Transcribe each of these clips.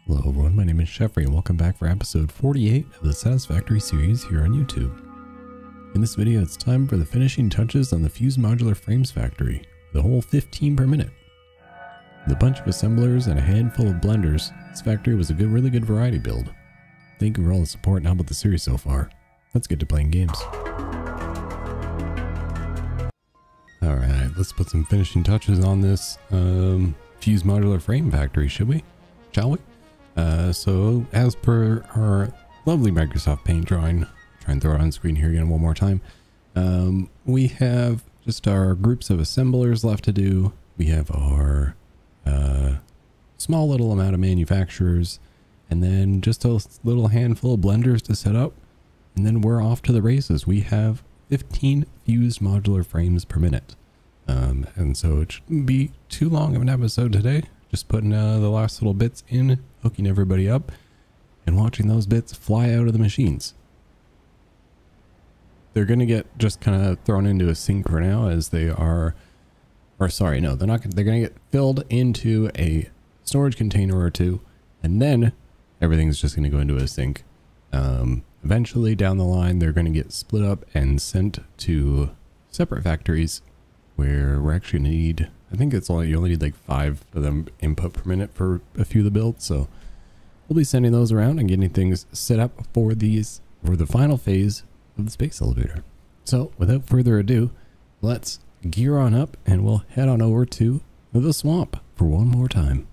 Hello everyone, my name is Jeffrey and welcome back for episode 48 of the Satisfactory series here on YouTube. In this video it's time for the finishing touches on the fused modular frames factory, the whole 15 per minute. With a bunch of assemblers and a handful of blenders, this factory was a really good variety build. Thank you for all the support and help with the series so far. Let's get to playing games. Alright, let's put some finishing touches on this fused modular frame factory, shall we? So as per our lovely Microsoft Paint drawing, try and throw it on screen here again one more time. We have just our groups of assemblers left to do. We have our small little amount of manufacturers, and then just a little handful of blenders to set up, and then we're off to the races. We have 15 fused modular frames per minute, and so it shouldn't be too long of an episode today. Just putting the last little bits in, hooking everybody up, and watching those bits fly out of the machines. They're going to get just kind of thrown into a sink for now, as they are, or sorry, no, they're not. They're going to get filled into a storage container or two, and then everything's just going to go into a sink. Eventually down the line, they're going to get split up and sent to separate factories where we're actually going to need, I think it's only, you only need like 5 of them input per minute for a few of the builds. So we'll be sending those around and getting things set up for the final phase of the space elevator. So without further ado, let's gear on up and we'll head on over to the swamp for one more time.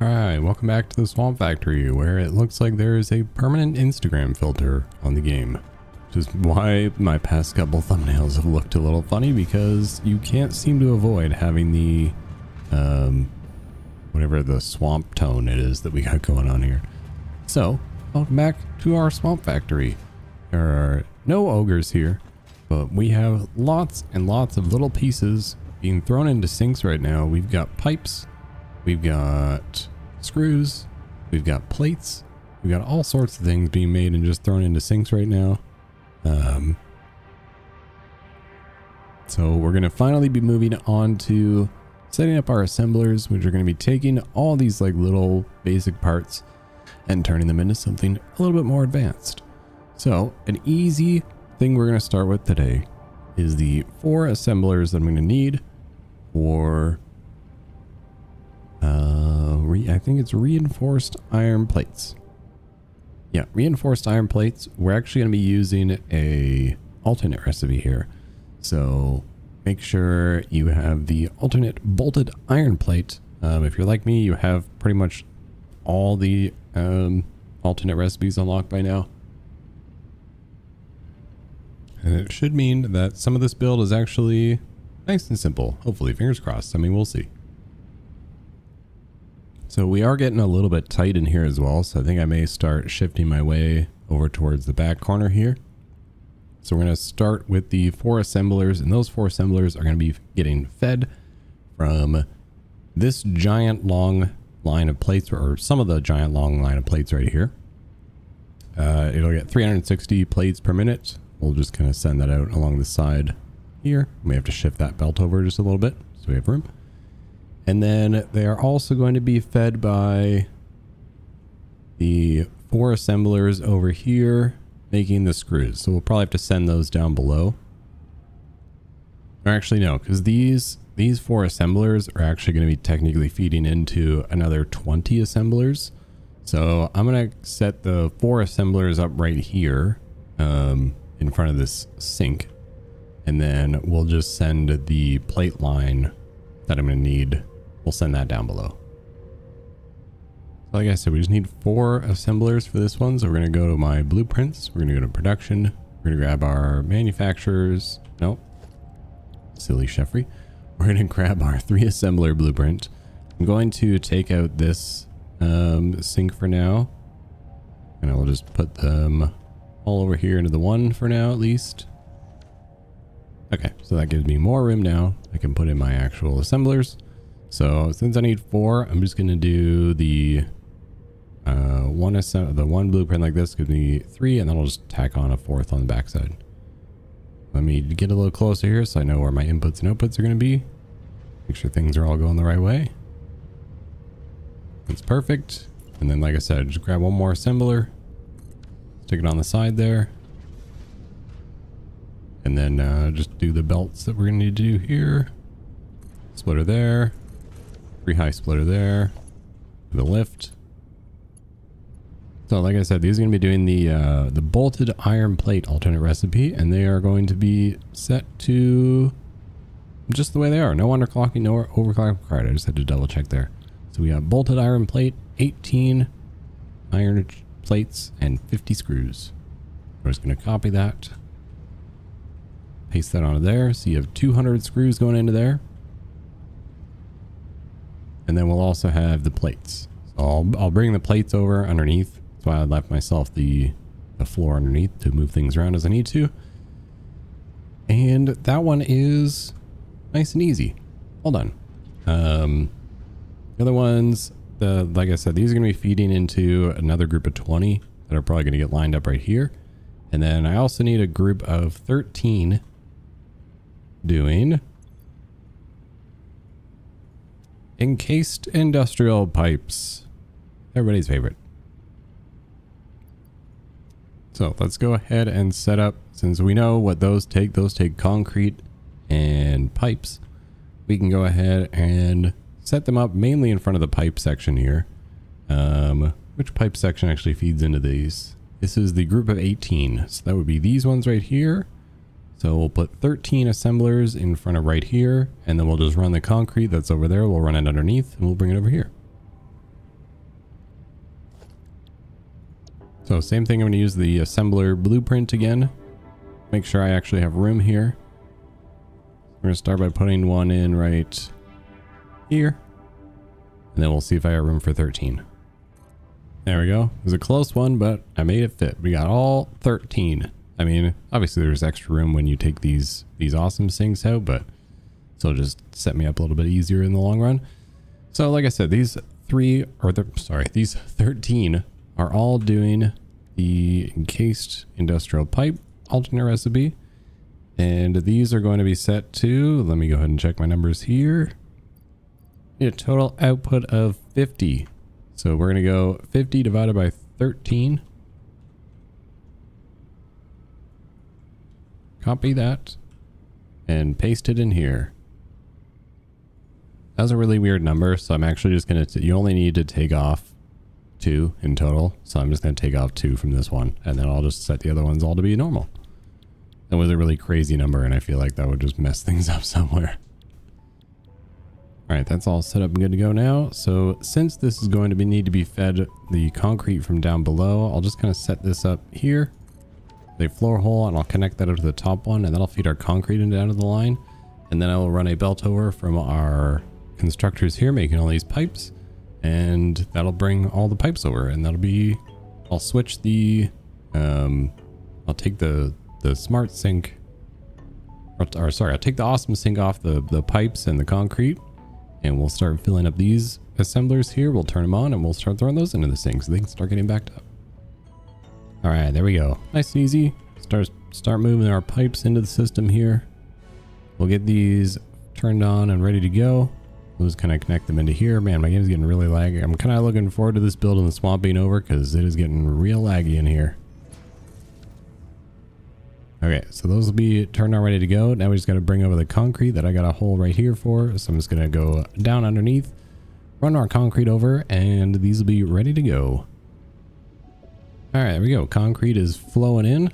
Alright, welcome back to the Swamp Factory, where it looks like there is a permanent Instagram filter on the game. Which is why my past couple thumbnails have looked a little funny, because you can't seem to avoid having the, whatever the swamp tone it is that we got going on here. So, welcome back to our Swamp Factory. There are no ogres here, but we have lots and lots of little pieces being thrown into sinks right now. We've got pipes, we've got screws, we've got plates, we've got all sorts of things being made and just thrown into sinks right now. So we're going to finally be moving on to setting up our assemblers, which are going to be taking all these like little basic parts and turning them into something a little bit more advanced. So an easy thing we're going to start with today is the 4 assemblers that I'm going to need for I think it's reinforced iron plates. Yeah, reinforced iron plates. We're actually going to be using a alternate recipe here. So make sure you have the alternate bolted iron plate. If you're like me, you have pretty much all the alternate recipes unlocked by now. And it should mean that some of this build is actually nice and simple. Hopefully, fingers crossed. I mean, we'll see. So we are getting a little bit tight in here as well, so I think I may start shifting my way over towards the back corner here. So we're going to start with the 4 assemblers, and those 4 assemblers are going to be getting fed from this giant long line of plates, or some of the giant long line of plates right here. It'll get 360 plates per minute. We'll just kind of send that out along the side here. We have to shift that belt over just a little bit so we have room. And then they are also going to be fed by the 4 assemblers over here making the screws. So we'll probably have to send those down below. Or actually no, because these 4 assemblers are actually going to be technically feeding into another 20 assemblers. So I'm going to set the 4 assemblers up right here in front of this sink. And then we'll just send the plate line that I'm going to need. We'll send that down below. Like I said, we just need 4 assemblers for this one. So we're going to go to my blueprints. We're going to go to production. We're going to grab our manufacturers. Nope. Silly Jeffrey. We're going to grab our 3 assembler blueprint. I'm going to take out this sink for now. And I'll just put them all over here into the one for now, at least. Okay, so that gives me more room now. I can put in my actual assemblers. So since I need 4, I'm just going to do the one blueprint like this, gives me 3, and then I'll just tack on a 4th on the backside. Let me get a little closer here so I know where my inputs and outputs are going to be. Make sure things are all going the right way. That's perfect. And then, like I said, just grab one more assembler. Stick it on the side there. And then just do the belts that we're going to need to do here. Splitter there. 3 high splitter there. The lift. So like I said, these are going to be doing the bolted iron plate alternate recipe. And they are going to be set to just the way they are. No underclocking, no overclocking required. I just had to double check there. So we have bolted iron plate, 18 iron plates, and 50 screws. We're just going to copy that. Paste that onto there. So you have 200 screws going into there. And then we'll also have the plates. So I'll bring the plates over underneath. That's why I left myself the floor underneath to move things around as I need to. And that one is nice and easy. All done. The other ones, like I said, these are going to be feeding into another group of 20 that are probably going to get lined up right here. And then I also need a group of 13 doing encased industrial pipes. Everybody's favorite. So let's go ahead and set up, since we know what those take concrete and pipes. We can go ahead and set them up mainly in front of the pipe section here. Which pipe section actually feeds into these? This is the group of 18. So that would be these ones right here. So we'll put 13 assemblers in front of right here, and then we'll just run the concrete that's over there. We'll run it underneath and we'll bring it over here. So same thing, I'm going to use the assembler blueprint again. Make sure I actually have room here. We're going to start by putting one in right here. And then we'll see if I have room for 13. There we go. It was a close one, but I made it fit. We got all 13. I mean, obviously there's extra room when you take these awesome sinks out, but so it'll just set me up a little bit easier in the long run. So like I said, these 13 are all doing the encased industrial pipe alternate recipe. And these are going to be set to, let me go ahead and check my numbers here. A total output of 50. So we're going to go 50 divided by 13. Copy that and paste it in here. That was a really weird number, so I'm actually just going to, you only need to take off 2 in total. So I'm just going to take off 2 from this one, and then I'll just set the other ones all to be normal. That was a really crazy number, and I feel like that would just mess things up somewhere. All right, that's all set up and good to go now. So since this is going to need to be fed the concrete from down below, I'll just kind of set this up here. A floor hole, and I'll connect that up to the top one, and that'll feed our concrete and down to the line. And then I will run a belt over from our constructors here, making all these pipes, and that'll bring all the pipes over. And that'll be, I'll switch the, I'll take the smart sink, or sorry, I'll take the awesome sink off the pipes and the concrete, and we'll start filling up these assemblers here. We'll turn them on, and we'll start throwing those into the sink so they can start getting backed up. All right, there we go. Nice and easy. Start moving our pipes into the system here. We'll get these turned on and ready to go. We'll just kind of connect them into here. Man, my game's getting really laggy. I'm kind of looking forward to this build in the swamp being over because it is getting real laggy in here. Okay, so those will be turned on ready to go. Now we just got to bring over the concrete that I got a hole right here for. So I'm just going to go down underneath, run our concrete over, and these will be ready to go. All right, there we go. Concrete is flowing in,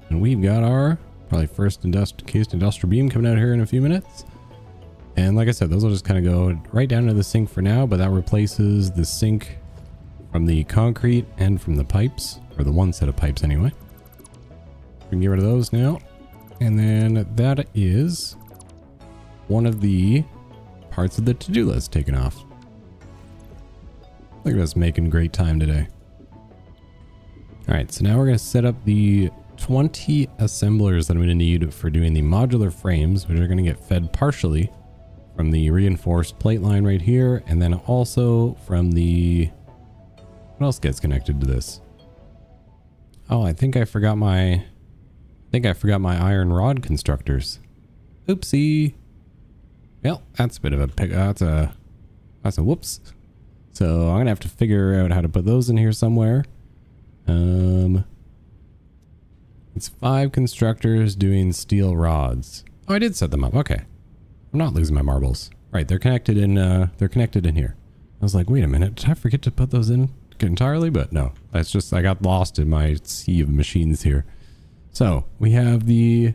and we've got our probably first encased industrial beam coming out here in a few minutes. And like I said, those will just kind of go right down to the sink for now, but that replaces the sink from the concrete and from the pipes, or the one set of pipes anyway. We can get rid of those now. And then that is one of the parts of the to-do list taken off. Look at us making great time today. All right, so now we're going to set up the 20 assemblers that I'm going to need for doing the modular frames, which are going to get fed partially from the reinforced plate line right here, and then also from the, what else gets connected to this? Oh, I think I forgot my iron rod constructors. Oopsie. Well, that's a bit of a pick. That's a whoops. So I'm gonna have to figure out how to put those in here somewhere. It's 5 constructors doing steel rods. Oh, I did set them up. Okay. I'm not losing my marbles. Right, they're connected in here. I was like, wait a minute, did I forget to put those in entirely? But no, that's just, I got lost in my sea of machines here. So we have the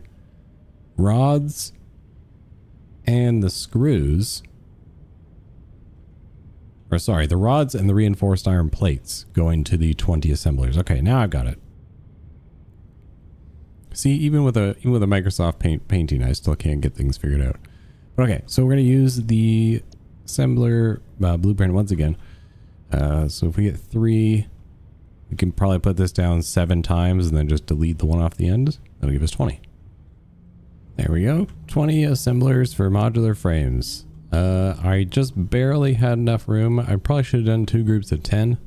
rods and the screws. Or sorry, the rods and the reinforced iron plates going to the 20 assemblers. Okay, now I've got it. See, even with a Microsoft painting, I still can't get things figured out. But okay, so we're going to use the assembler blueprint once again. So if we get 3, we can probably put this down 7 times and then just delete the one off the end. That'll give us 20. There we go. 20 assemblers for modular frames. I just barely had enough room. I probably should have done 2 groups of 10.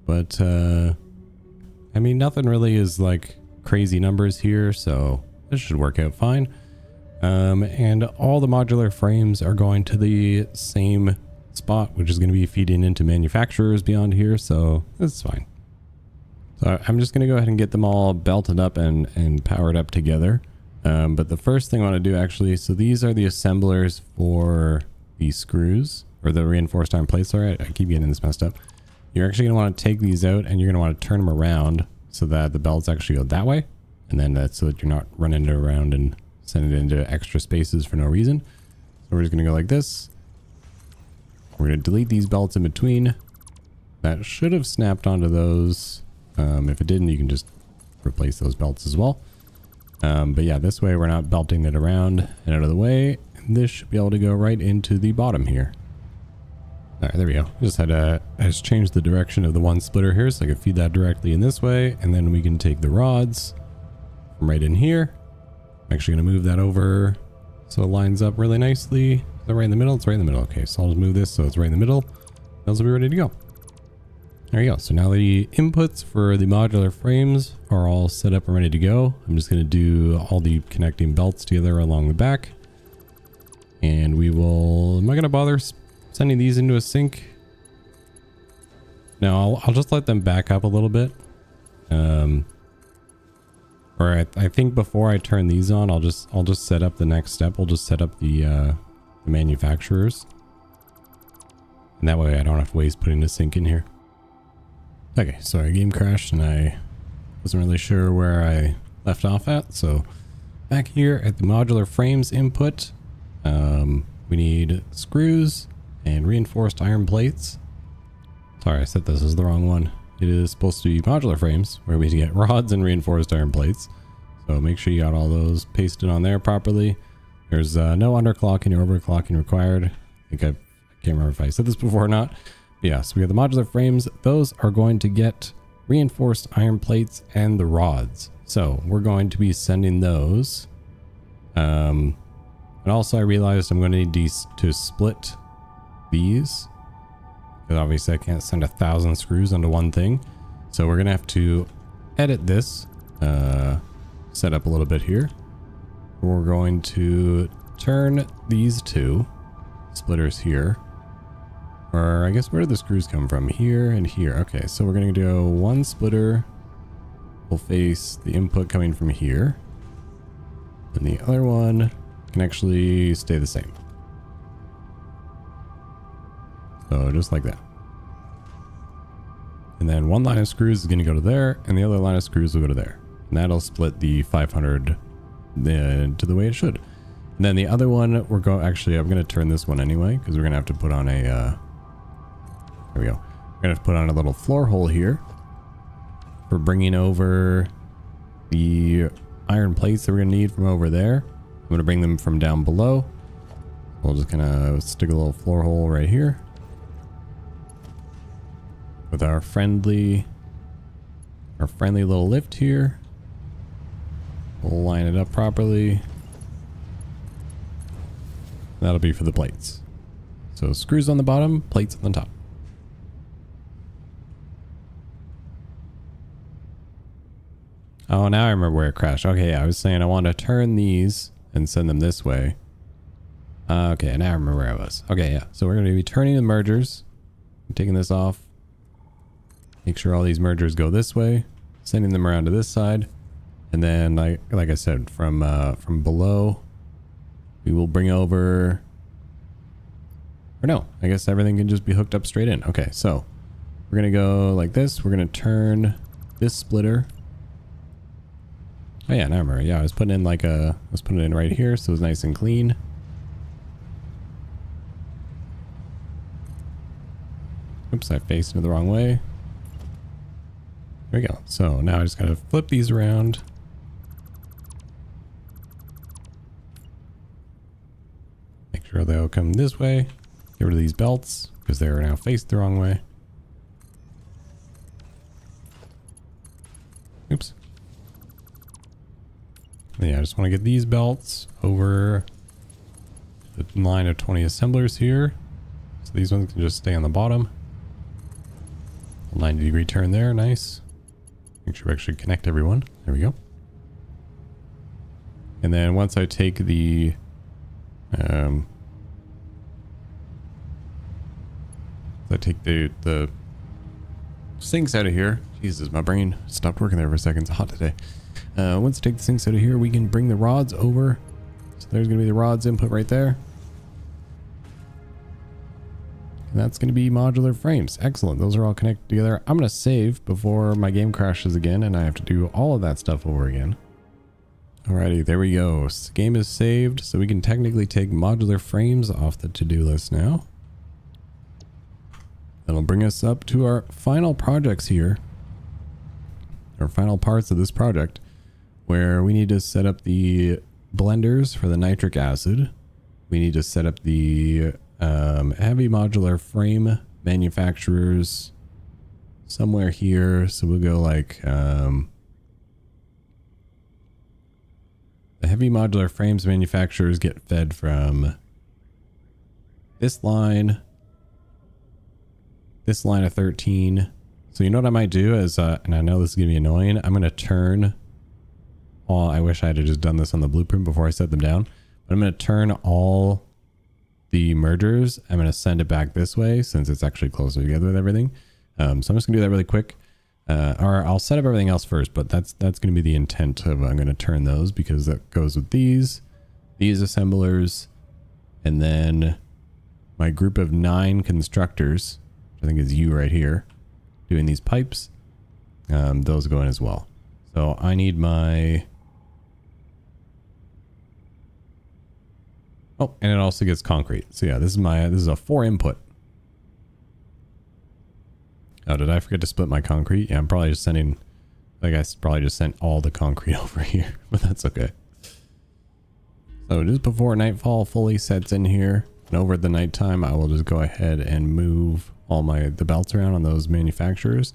But, I mean, nothing really is like crazy numbers here, so this should work out fine. And all the modular frames are going to the same spot, which is going to be feeding into manufacturers beyond here, so that's fine. So I'm just going to go ahead and get them all belted up and powered up together. But the first thing I want to do actually, so these are the assemblers for the screws, or the reinforced iron plates. Sorry, I keep getting this messed up. You're actually going to want to take these out and you're going to want to turn them around so that the belts actually go that way. And then that's so that you're not running it around and sending it into extra spaces for no reason. So we're just going to go like this. We're going to delete these belts in between. That should have snapped onto those. If it didn't, you can just replace those belts as well. But yeah, this way we're not belting it around and out of the way. And this should be able to go right into the bottom here. All right, there we go. I just changed the direction of the one splitter here so I can feed that directly in this way. And then we can take the rods from right in here. I'm actually going to move that over so it lines up really nicely. Is that right in the middle? It's right in the middle. Okay, so I'll just move this so it's right in the middle. Those will be ready to go. There you go. So now the inputs for the modular frames are all set up and ready to go. I'm just going to do all the connecting belts together along the back. And we will... Am I going to bother sending these into a sink? No, I'll just let them back up a little bit. Or I think before I turn these on, I'll just set up the next step. We'll just set up the manufacturers. And that way I don't have to waste putting a sink in here. Okay, so our game crashed and I wasn't really sure where I left off at. So back here at the modular frames input, we need screws and reinforced iron plates. Sorry, I said this is the wrong one. It is supposed to be modular frames where we get rods and reinforced iron plates. So make sure you got all those pasted on there properly. There's no underclocking or overclocking required. I can't remember if I said this before or not. Yeah, so we have the modular frames. Those are going to get reinforced iron plates and the rods. So we're going to be sending those. And also I realized I'm going to need to split these. Because obviously I can't send 1,000 screws onto one thing. So we're going to have to edit this. Set up a little bit here. We're going to turn these 2 splitters here. Or I guess where did the screws come from? Here and here. Okay, so we're going to do one splitter will face the input coming from here. And the other one can actually stay the same. So just like that. And then one line of screws is going to go to there, and the other line of screws will go to there. And that'll split the 500 to the way it should. And then the other one, I'm going to turn this one anyway, because we're going to have to put on a... there we go. We're going to put on a little floor hole here for bringing over the iron plates that we're going to need from over there. I'm going to bring them from down below. We'll just kind of stick a little floor hole right here with our friendly little lift here. We'll line it up properly. That'll be for the plates. So screws on the bottom, plates on the top. Oh, now I remember where it crashed. Okay, yeah, I was saying I want to turn these and send them this way. Okay, now I remember where I was. Okay, yeah. So we're going to be turning the mergers taking this off. Make sure all these mergers go this way, sending them around to this side. And then, like I said, from below, we will bring over... Or no, I guess everything can just be hooked up straight in. Okay, so we're going to go like this. We're going to turn this splitter. Oh yeah, now I remember. Yeah, I was putting in it in right here, so it's nice and clean. Oops, I faced it the wrong way. There we go. So now I just gotta flip these around. Make sure they'll come this way. Get rid of these belts because they are now faced the wrong way. Oops. Yeah, I just want to get these belts over the line of 20 assemblers here. So these ones can just stay on the bottom. 90-degree turn there, nice. Make sure we actually connect everyone. There we go. And then once I take the the sinks out of here. Jesus, my brain stopped working there for a second. It's hot today. Once I take the sinks out of here, we can bring the rods over. So there's going to be the rods input right there. And that's going to be modular frames. Excellent. Those are all connected together. I'm going to save before my game crashes again and I have to do all of that stuff over again. Alrighty, there we go. The game is saved, so we can technically take modular frames off the to-do list now. That'll bring us up to our final projects here. Our final parts of this project, where we need to set up the blenders for the nitric acid. We need to set up the heavy modular frame manufacturers somewhere here. So we'll go like the heavy modular frames manufacturers get fed from this line of 13. So you know what I might do is, and I know this is going to be annoying, I'm going to turn all, I wish I had just done this on the blueprint before I set them down, but I'm going to turn all the mergers, I'm going to send it back this way since it's actually closer together with everything. So I'm just going to do that really quick. Or I'll set up everything else first, but that's going to be the intent of, I'm going to turn those because that goes with these assemblers, and then my group of 9 constructors, which I think is you right here, doing these pipes, those go in as well. So I need my... Oh, and it also gets concrete. So yeah, this is a 4 input. Oh, did I forget to split my concrete? Yeah, I'm probably just sending... I guess probably just sent all the concrete over here, but that's okay. So just before nightfall fully sets in here, and over the nighttime, I will just go ahead and move all the belts around on those manufacturers.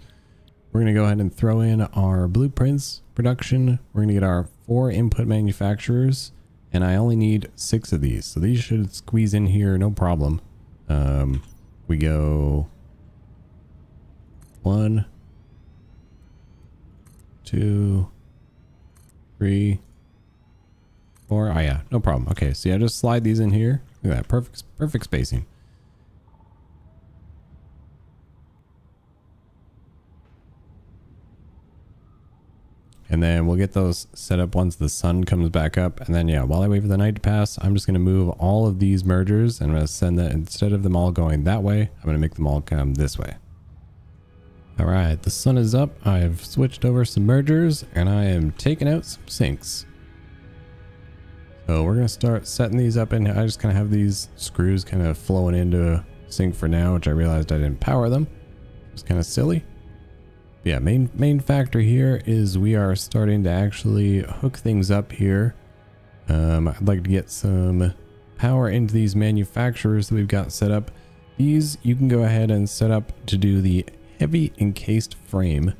We're going to go ahead and throw in our blueprints production. We're going to get our 4 input manufacturers, and I only need 6 of these. So these should squeeze in here, no problem. We go 1, 2, 3, 4. Oh yeah, no problem. Okay, so yeah, just slide these in here. Look at that, perfect spacing. And then we'll get those set up once the sun comes back up. And then yeah, while I wait for the night to pass, I'm just going to move all of these mergers, and I'm going to send that, instead of them all going that way, I'm going to make them all come this way. All right, the sun is up. I've switched over some mergers and I am taking out some sinks. So we're going to start setting these up, and I just kind of have these screws kind of flowing into a sink for now, which I realized I didn't power them. It's kind of silly. But yeah, main factor here is we are starting to actually hook things up here. I'd like to get some power into these manufacturers that we've got set up. These you can go ahead and set up to do the heavy encased frame,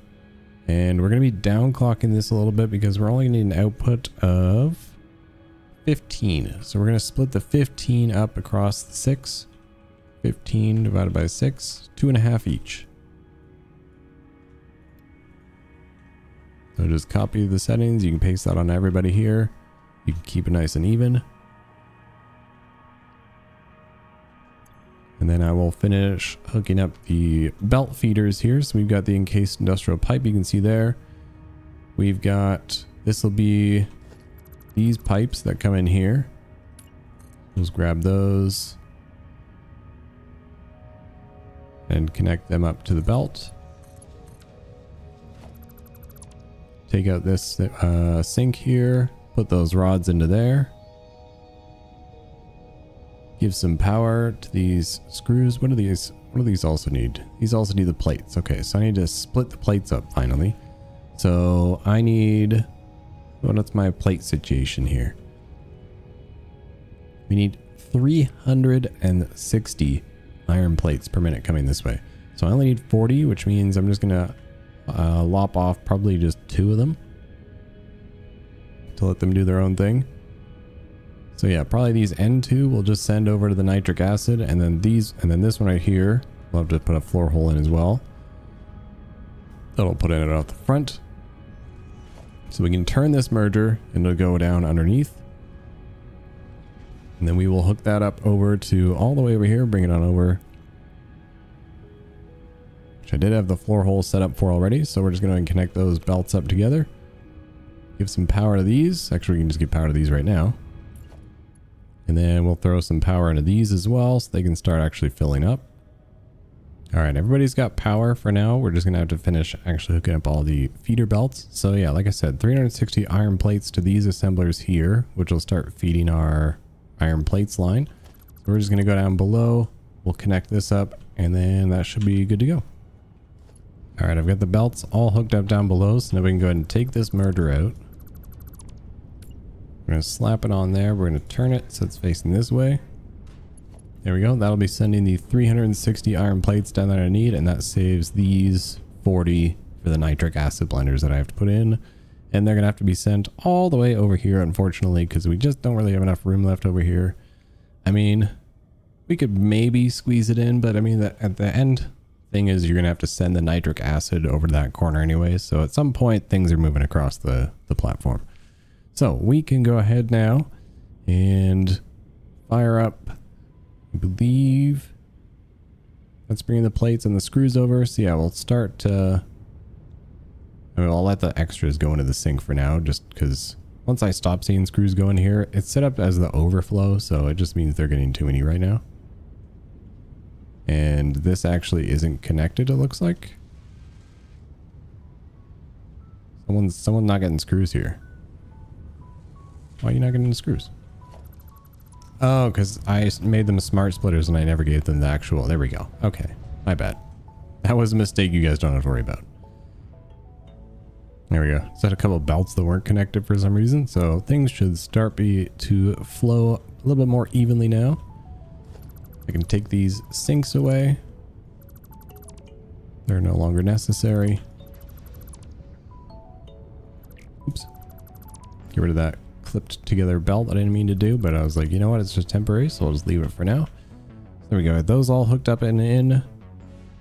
and we're going to be downclocking this a little bit because we're only going to need an output of 15. So we're going to split the 15 up across the 6. 15 divided by 6, 2.5 each. So just copy the settings. You can paste that on everybody here. You can keep it nice and even. And then I will finish hooking up the belt feeders here. So we've got the encased industrial pipe, you can see there. We've got, this will be these pipes that come in here. Just grab those and connect them up to the belt. Take out this sink here, put those rods into there. Give some power to these screws. What do these also need? These also need the plates. Okay, so I need to split the plates up finally. So I need, what's my plate situation here? We need 360 iron plates per minute coming this way. So I only need 40, which means I'm just gonna lop off probably just 2 of them to let them do their own thing. So yeah, probably these N2 we'll just send over to the nitric acid, and then these, and then this one right here we'll have to put a floor hole in as well. That'll put it off the front. So we can turn this merger and it'll go down underneath. And then we will hook that up over to all the way over here, bring it on over. Which I did have the floor hole set up for already, so we're just going to connect those belts up together. Give some power to these. Actually, we can just give power to these right now. And then we'll throw some power into these as well so they can start actually filling up. Alright, everybody's got power for now. We're just going to have to finish actually hooking up all the feeder belts. So yeah, like I said, 360 iron plates to these assemblers here, which will start feeding our iron plates line. So we're just going to go down below. We'll connect this up and then that should be good to go. Alright, I've got the belts all hooked up down below. So now we can go ahead and take this merger out. We're going to slap it on there. We're going to turn it so it's facing this way. There we go. That'll be sending the 360 iron plates down that I need, and that saves these 40 for the nitric acid blenders that I have to put in. And they're going to have to be sent all the way over here, unfortunately, because we just don't really have enough room left over here. I mean, we could maybe squeeze it in, but I mean, at the end thing is you're going to have to send the nitric acid over to that corner anyway. So at some point, things are moving across the platform. So we can go ahead now and fire up, I believe, let's bring the plates and the screws over. So yeah, we'll start, I mean, I'll let the extras go into the sink for now, just because once I stop seeing screws go in here, it's set up as the overflow. So it just means they're getting too many right now. And this actually isn't connected, it looks like. Someone's not getting screws here. Why are you not getting the screws? Oh, because I made them smart splitters and I never gave them the actual. There we go. Okay. My bad. That was a mistake you guys don't have to worry about. There we go. Set a couple of belts that weren't connected for some reason. So things should start to flow a little bit more evenly now. I can take these sinks away. They're no longer necessary. Oops. Get rid of that clipped together belt. I didn't mean to do, but I was like, you know what, it's just temporary, so I'll just leave it for now. There we go. Those all hooked up and in.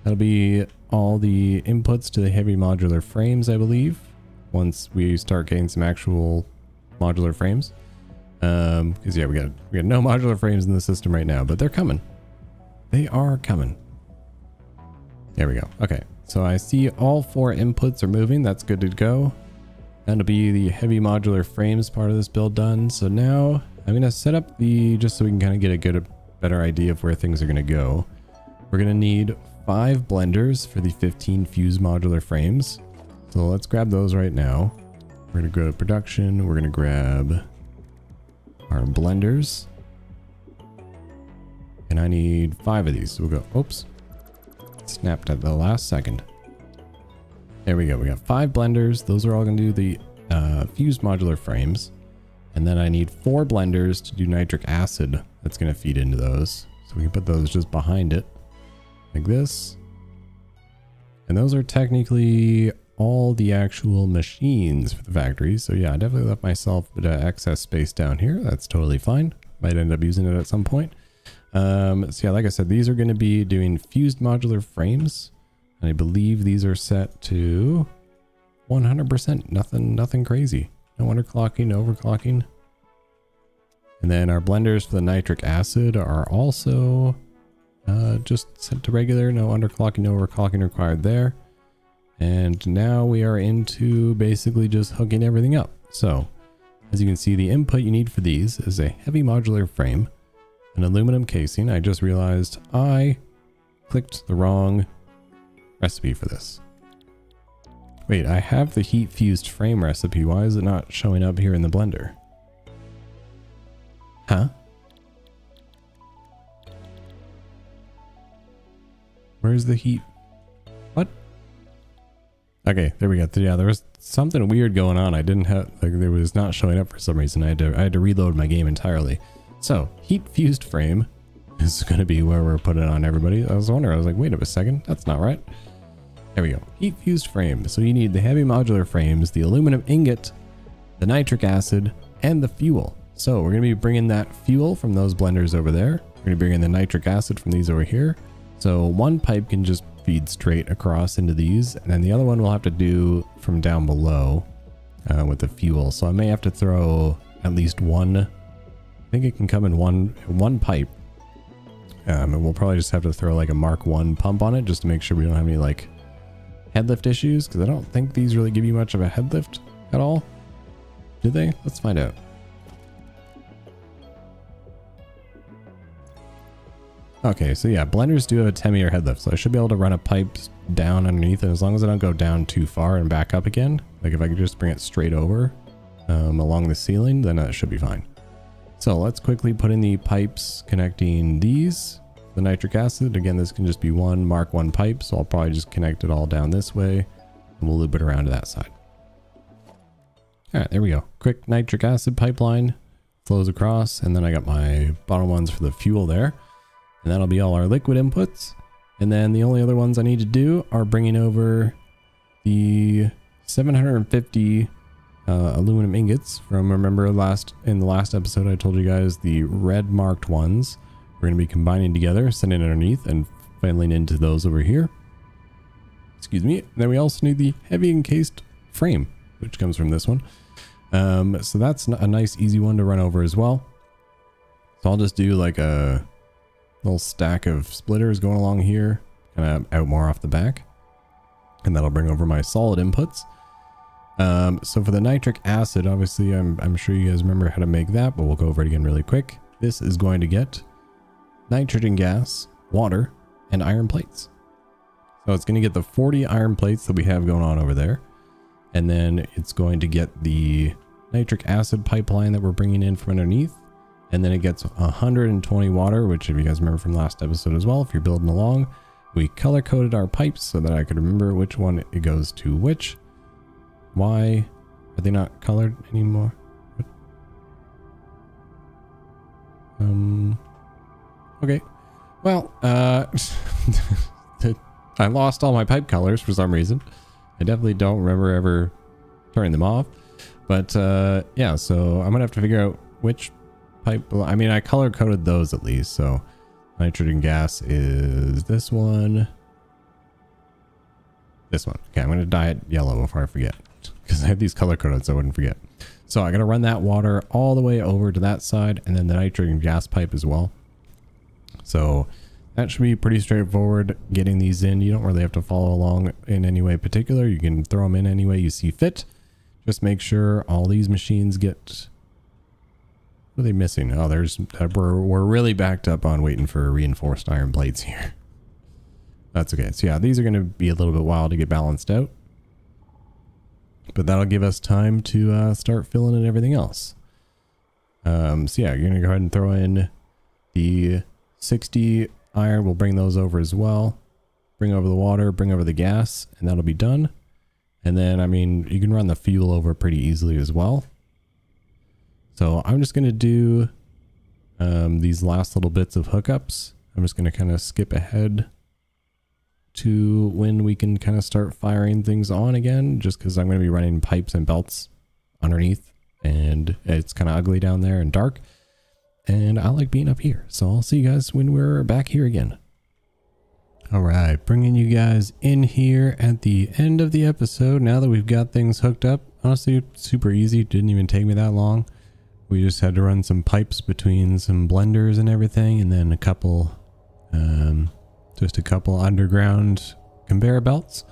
That'll be all the inputs to the heavy modular frames, I believe, once we start getting some actual modular frames. Because yeah, we got no modular frames in the system right now, but they're coming. They are coming. There we go. Okay, so I see all 4 inputs are moving. That's good to go. That'll be the heavy modular frames part of this build done. So now I'm going to set up just so we can kind of get a better idea of where things are going to go. We're going to need 5 blenders for the 15 fused modular frames. So let's grab those right now. We're going to go to production. We're going to grab our blenders. And I need 5 of these. So we'll go, oops, snapped at the last second. There we go. We got 5 blenders. Those are all going to do the fused modular frames. And then I need 4 blenders to do nitric acid. That's going to feed into those. So we can put those just behind it like this. And those are technically all the actual machines for the factory. So yeah, I definitely left myself a bit of excess space down here. That's totally fine. Might end up using it at some point. So yeah, like I said, these are going to be doing fused modular frames. And I believe these are set to 100%. Nothing crazy. No underclocking, no overclocking. And then our blenders for the nitric acid are also Just set to regular, no underclocking, no overclocking required there. And now we are into basically just hooking everything up. So as you can see, the input you need for these is a heavy modular frame, an aluminum casing. I just realized I clicked the wrong recipe for this. Wait, I have the heat fused frame recipe. Why is it not showing up here in the blender? Huh? Where's the heat? What? Okay, there we go. Yeah, there was something weird going on. I didn't have, like, there was not showing up for some reason. I had to reload my game entirely. So, heat fused frame is going to be where we're putting it on everybody. I was wondering, I was like, wait a second, that's not right. There we go. Heat fused frame. So you need the heavy modular frames, the aluminum ingot, the nitric acid, and the fuel. So we're going to be bringing that fuel from those blenders over there. We're going to bring in the nitric acid from these over here. So one pipe can just feed straight across into these, and then the other one we'll have to do from down below with the fuel. So I may have to throw at least one. I think it can come in one pipe. And we'll probably just have to throw like a Mark 1 pump on it just to make sure we don't have any like head lift issues, because I don't think these really give you much of a head lift at all. Do they? Let's find out. Okay, so yeah, blenders do have a 10-meter head lift, so I should be able to run a pipe down underneath it as long as I don't go down too far and back up again. Like if I could just bring it straight over along the ceiling, then that should be fine. So let's quickly put in the pipes connecting these. The nitric acid, again, this can just be one Mark 1 pipe, so I'll probably just connect it all down this way, and we'll loop it around to that side. All right, there we go. Quick nitric acid pipeline flows across, and then I got my bottom ones for the fuel there. And that'll be all our liquid inputs. And then the only other ones I need to do are bringing over the 750 aluminum ingots from, remember in the last episode I told you guys the red marked ones we're going to be combining together, sending it underneath and funneling into those over here. Excuse me. Then we also need the heavy encased frame, which comes from this one. So that's a nice easy one to run over as well. So I'll just do like a little stack of splitters going along here, kind of out more off the back, and that'll bring over my solid inputs. So for the nitric acid, obviously I'm sure you guys remember how to make that, but we'll go over it again really quick. This is going to get nitrogen gas, water, and iron plates. So it's going to get the 40 iron plates that we have going on over there, and then it's going to get the nitric acid pipeline that we're bringing in from underneath. And then it gets 120 water, which if you guys remember from last episode as well, if you're building along, we color coded our pipes so that I could remember which one it goes to which. Why are they not colored anymore? Okay. Well, I lost all my pipe colors for some reason. I definitely don't remember ever turning them off. But yeah, so I'm gonna have to figure out which pipe. I mean, I color coded those at least. So nitrogen gas is this one. This one. Okay, I'm gonna dye it yellow before I forget, because I have these color coded so I wouldn't forget. So I gotta run that water all the way over to that side, and then the nitrogen gas pipe as well. So that should be pretty straightforward getting these in. You don't really have to follow along in any way particular. You can throw them in any way you see fit. Just make sure all these machines get... What are they missing? Oh, we're really backed up on waiting for reinforced iron plates here. That's okay. So yeah, these are going to be a little bit wild to get balanced out. But that'll give us time to start filling in everything else. So yeah, you're going to go ahead and throw in the 60 iron. We'll bring those over as well. Bring over the water, bring over the gas, and that'll be done. And then, I mean, you can run the fuel over pretty easily as well. So I'm just going to do these last little bits of hookups. I'm just going to kind of skip ahead to when we can kind of start firing things on again, just because I'm going to be running pipes and belts underneath, and it's kind of ugly down there and dark, and I like being up here. So I'll see you guys when we're back here again. All right, bringing you guys in here at the end of the episode now that we've got things hooked up. Honestly, super easy. Didn't even take me that long. We just had to run some pipes between some blenders and everything, and then a couple Just a couple underground conveyor belts.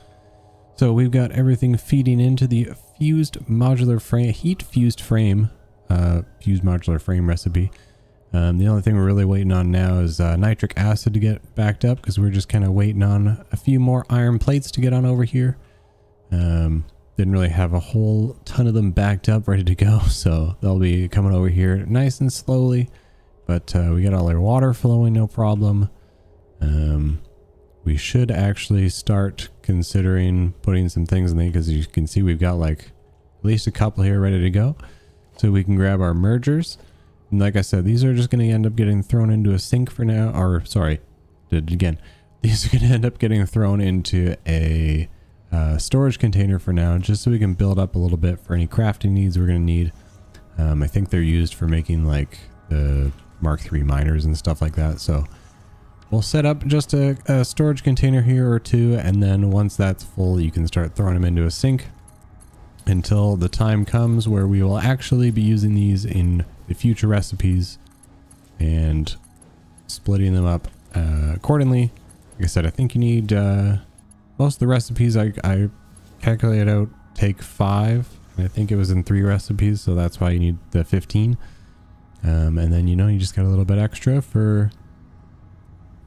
So we've got everything feeding into the fused modular frame, heat fused frame, fused modular frame recipe. The only thing we're really waiting on now is nitric acid to get backed up, because we're just kind of waiting on a few more iron plates to get on over here. Didn't really have a whole ton of them backed up ready to go, so they'll be coming over here nice and slowly. But we got all our water flowing, no problem. We should actually start considering putting some things in there, because you can see we've got like at least a couple here ready to go. So we can grab our mergers. And like I said, these are just going to end up getting thrown into a sink for now. Or sorry, did it again. These are going to end up getting thrown into a storage container for now, just so we can build up a little bit for any crafting needs we're going to need. I think they're used for making like the Mark III miners and stuff like that. So we'll set up just a storage container here or two, and then once that's full, you can start throwing them into a sink until the time comes where we will actually be using these in the future recipes and splitting them up accordingly. Like I said, I think you need most of the recipes I calculated out take 5. I think it was in 3 recipes, so that's why you need the 15. And then, you know, you just got a little bit extra for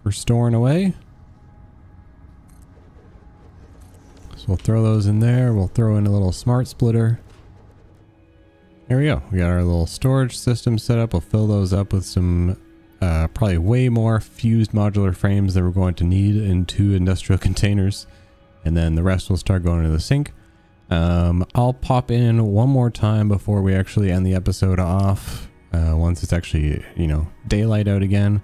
storing away. So we'll throw those in there. We'll throw in a little smart splitter. There we go. We got our little storage system set up. We'll fill those up with some probably way more fused modular frames that we're going to need in 2 industrial containers. And then the rest will start going into the sink. I'll pop in one more time before we actually end the episode off. Once it's actually, you know, daylight out again.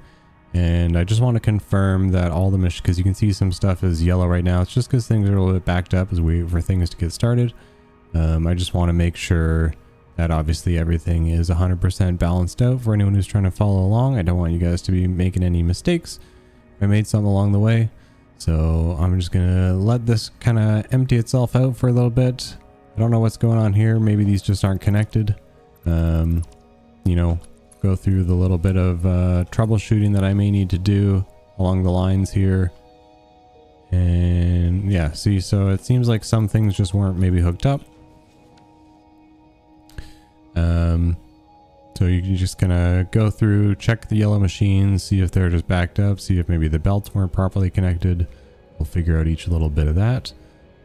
And I just want to confirm that all the machines, because you can see some stuff is yellow right now. It's just because things are a little bit backed up as we wait for things to get started. I just want to make sure that obviously everything is 100% balanced out for anyone who's trying to follow along. I don't want you guys to be making any mistakes. I made some along the way. So I'm just going to let this kind of empty itself out for a little bit. I don't know what's going on here. Maybe these just aren't connected. You know, go through the little bit of troubleshooting that I may need to do along the lines here. And yeah, see, so it seems like some things just weren't maybe hooked up. So you can just kind of go through, check the yellow machines, see if they're just backed up, see if maybe the belts weren't properly connected. We'll figure out each little bit of that.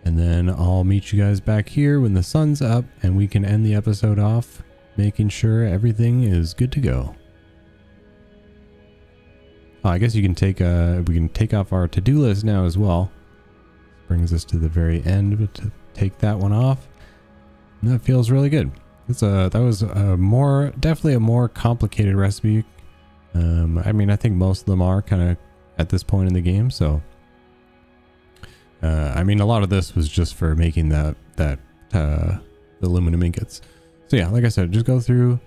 And then I'll meet you guys back here when the sun's up and we can end the episode off, making sure everything is good to go. Oh, I guess you can take we can take off our to-do list now as well. Brings us to the very end, but to take that one off, and that feels really good. That was definitely a more complicated recipe. I mean, I think most of them are kind of at this point in the game. So, I mean, a lot of this was just for making the aluminum ingots. So yeah, like I said, just go through,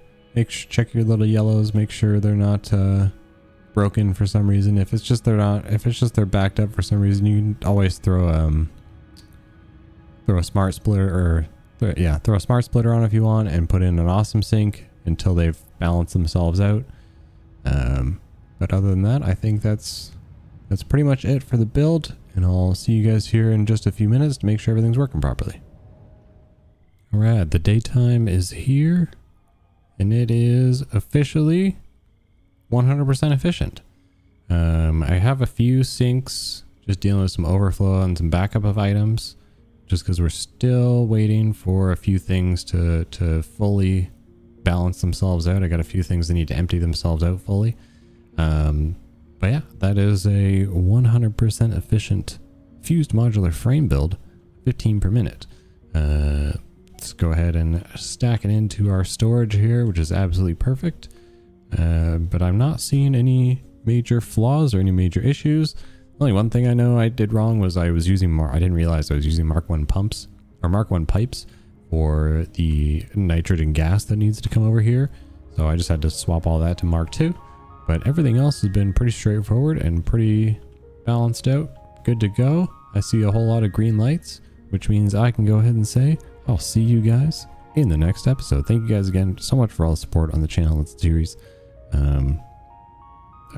check your little yellows, make sure they're not broken for some reason. If it's just they're backed up for some reason, you can always throw a smart splitter, or throw a smart splitter on if you want, and put in an awesome sink until they've balanced themselves out. But other than that, I think that's pretty much it for the build, and I'll see you guys here in just a few minutes to make sure everything's working properly. Alright, the daytime is here, and it is officially 100% efficient. I have a few sinks just dealing with some overflow and some backup of items, just because we're still waiting for a few things to fully balance themselves out. I got a few things that need to empty themselves out fully. But yeah, that is a 100% efficient fused modular frame build, 15 per minute. Let's go ahead and stack it into our storage here, which is absolutely perfect. But I'm not seeing any major flaws or any major issues. Only one thing I know I did wrong was I didn't realize I was using Mark 1 pumps or Mark 1 pipes for the nitrogen gas that needs to come over here. So I just had to swap all that to Mark 2. But everything else has been pretty straightforward and pretty balanced out. Good to go. I see a whole lot of green lights, which means I can go ahead and say I'll see you guys in the next episode. Thank you guys again so much for all the support on the channel and the series.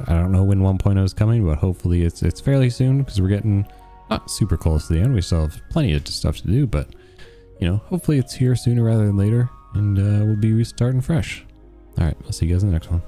I don't know when 1.0 is coming, but hopefully it's fairly soon, because we're getting not super close to the end. We still have plenty of stuff to do, but you know, hopefully it's here sooner rather than later, and we'll be restarting fresh. All right, I'll see you guys in the next one.